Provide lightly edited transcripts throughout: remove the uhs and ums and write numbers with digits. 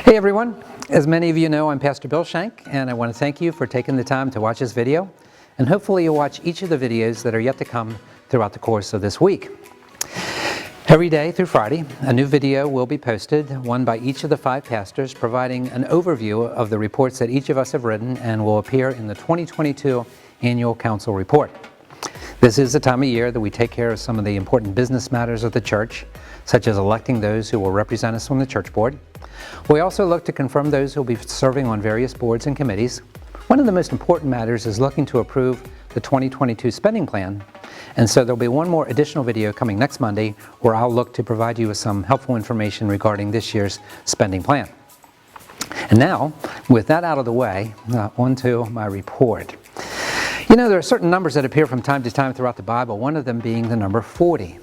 Hey everyone, as many of you know, I'm Pastor Bill Shank, and I want to thank you for taking the time to watch this video, and hopefully you'll watch each of the videos that are yet to come throughout the course of this week. Every day through Friday, a new video will be posted, one by each of the 5 pastors, providing an overview of the reports that each of us have written and will appear in the 2022 Annual Council Report. This is the time of year that we take care of some of the important business matters of the church, such as electing those who will represent us on the church board. We also look to confirm those who will be serving on various boards and committees. One of the most important matters is looking to approve the 2022 spending plan. And so there'll be one more additional video coming next Monday where I'll look to provide you with some helpful information regarding this year's spending plan. And now, with that out of the way, on to my report. You know, there are certain numbers that appear from time to time throughout the Bible, one of them being the number 40.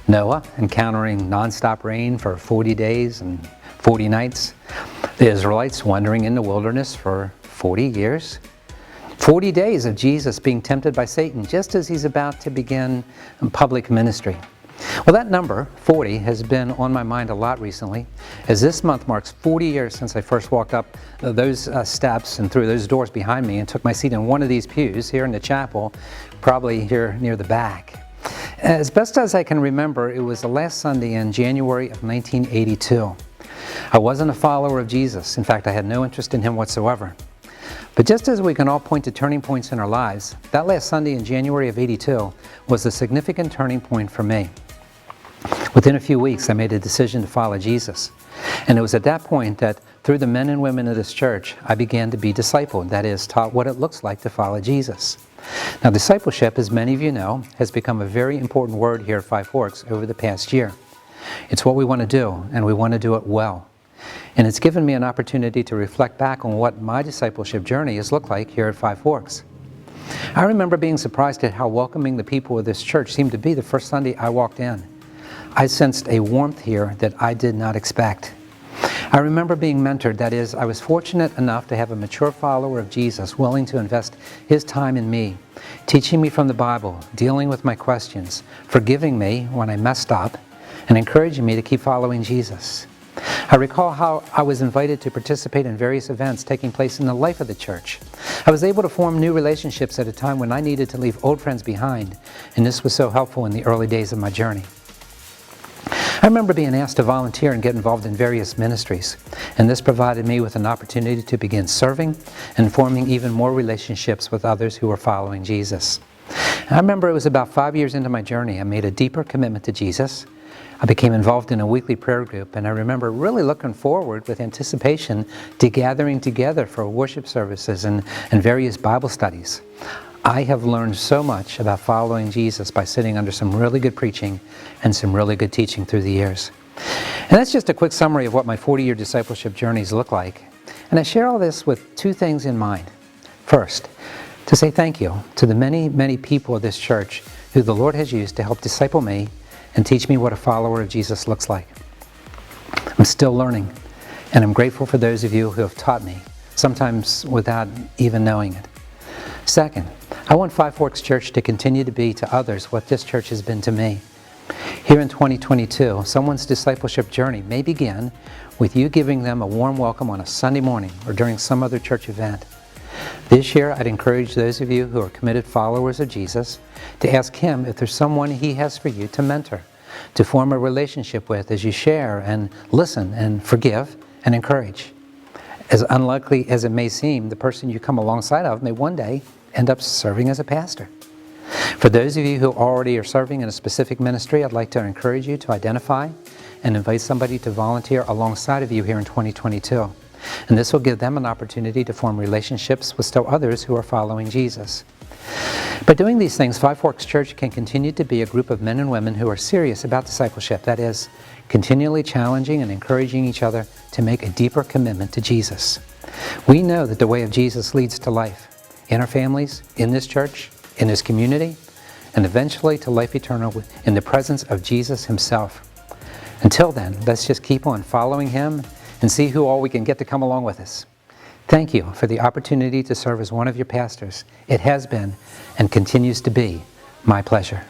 Noah encountering nonstop rain for 40 days and 40 nights. The Israelites wandering in the wilderness for 40 years. 40 days of Jesus being tempted by Satan just as he's about to begin public ministry. Well, that number, 40, has been on my mind a lot recently, as this month marks 40 years since I first walked up those steps and through those doors behind me and took my seat in one of these pews here in the chapel, probably here near the back. As best as I can remember, it was the last Sunday in January of 1982. I wasn't a follower of Jesus. In fact, I had no interest in him whatsoever. But just as we can all point to turning points in our lives, that last Sunday in January of '82 was a significant turning point for me. Within a few weeks, I made a decision to follow Jesus. And it was at that point that through the men and women of this church, I began to be discipled, that is, taught what it looks like to follow Jesus. Now, discipleship, as many of you know, has become a very important word here at Five Forks over the past year. It's what we want to do, and we want to do it well. And it's given me an opportunity to reflect back on what my discipleship journey has looked like here at Five Forks. I remember being surprised at how welcoming the people of this church seemed to be the first Sunday I walked in. I sensed a warmth here that I did not expect. I remember being mentored, that is, I was fortunate enough to have a mature follower of Jesus willing to invest his time in me, teaching me from the Bible, dealing with my questions, forgiving me when I messed up, and encouraging me to keep following Jesus. I recall how I was invited to participate in various events taking place in the life of the church. I was able to form new relationships at a time when I needed to leave old friends behind, and this was so helpful in the early days of my journey. I remember being asked to volunteer and get involved in various ministries, and this provided me with an opportunity to begin serving and forming even more relationships with others who were following Jesus. I remember it was about 5 years into my journey, I made a deeper commitment to Jesus. I became involved in a weekly prayer group, and I remember really looking forward with anticipation to gathering together for worship services and various Bible studies. I have learned so much about following Jesus by sitting under some really good preaching and some really good teaching through the years. And that's just a quick summary of what my 40-year discipleship journeys look like. And I share all this with 2 things in mind. First, to say thank you to the many, many people of this church who the Lord has used to help disciple me and teach me what a follower of Jesus looks like. I'm still learning, and I'm grateful for those of you who have taught me, sometimes without even knowing it. Second, I want Five Forks Church to continue to be to others what this church has been to me. Here in 2022, someone's discipleship journey may begin with you giving them a warm welcome on a Sunday morning or during some other church event. This year, I'd encourage those of you who are committed followers of Jesus to ask Him if there's someone He has for you to mentor, to form a relationship with as you share and listen and forgive and encourage. As unlikely as it may seem, the person you come alongside of may one day end up serving as a pastor. For those of you who already are serving in a specific ministry, I'd like to encourage you to identify and invite somebody to volunteer alongside of you here in 2022. And this will give them an opportunity to form relationships with still others who are following Jesus. By doing these things, Five Forks Church can continue to be a group of men and women who are serious about discipleship, that is, continually challenging and encouraging each other to make a deeper commitment to Jesus. We know that the way of Jesus leads to life, in our families, in this church, in this community, and eventually to life eternal in the presence of Jesus Himself. Until then, let's just keep on following Him and see who all we can get to come along with us. Thank you for the opportunity to serve as one of your pastors. It has been and continues to be my pleasure.